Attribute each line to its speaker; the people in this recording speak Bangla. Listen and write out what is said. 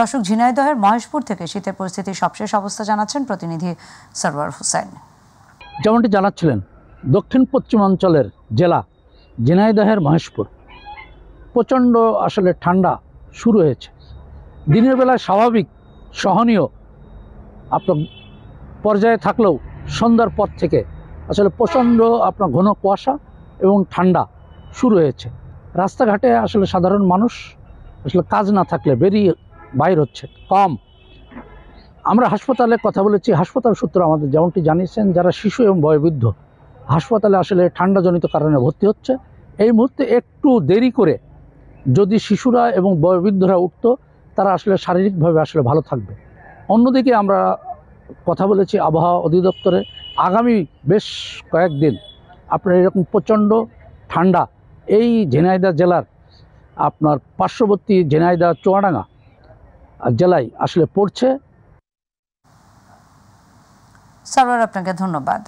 Speaker 1: দর্শক, ঝিনাইদহের মহেশপুর থেকে শীতের পরিস্থিতির সবশেষ অবস্থা জানাচ্ছেন প্রতিনিধি সরওয়ার হোসেন।
Speaker 2: যেমনটি জানাচ্ছিলেন, দক্ষিণ পশ্চিমাঞ্চলের জেলা ঝিনাইদহের মহেশপুর প্রচণ্ড আসলে ঠান্ডা শুরু হয়েছে। দিনের বেলায় স্বাভাবিক সহনীয় আপনার পর্যায়ে থাকলেও সন্ধ্যার পর থেকে আসলে প্রচণ্ড আপনার ঘন কুয়াশা এবং ঠান্ডা শুরু হয়েছে। রাস্তাঘাটে আসলে সাধারণ মানুষ আসলে কাজ না থাকলে বেরিয়ে বাইর হচ্ছে কম। আমরা হাসপাতালে কথা বলেছি, হাসপাতাল সূত্র আমাদের যেমনটি জানিয়েছেন, যারা শিশু এবং বয়োবৃদ্ধ হাসপাতালে আসলে ঠান্ডাজনিত কারণে ভর্তি হচ্ছে। এই মুহূর্তে একটু দেরি করে যদি শিশুরা এবং বয়োবৃদ্ধরা উঠত, তারা আসলে শারীরিকভাবে আসলে ভালো থাকবে। অন্যদিকে আমরা কথা বলেছি আবহাওয়া অধিদপ্তরে, আগামী বেশ কয়েকদিন আপনার এরকম প্রচণ্ড ঠান্ডা এই ঝিনাইদহ জেলার আপনার পার্শ্ববর্তী ঝিনাইদহ চুয়াডাঙ্গা জেলায় আসলে পড়ছে।
Speaker 1: সরওয়ার, আপনাকে ধন্যবাদ।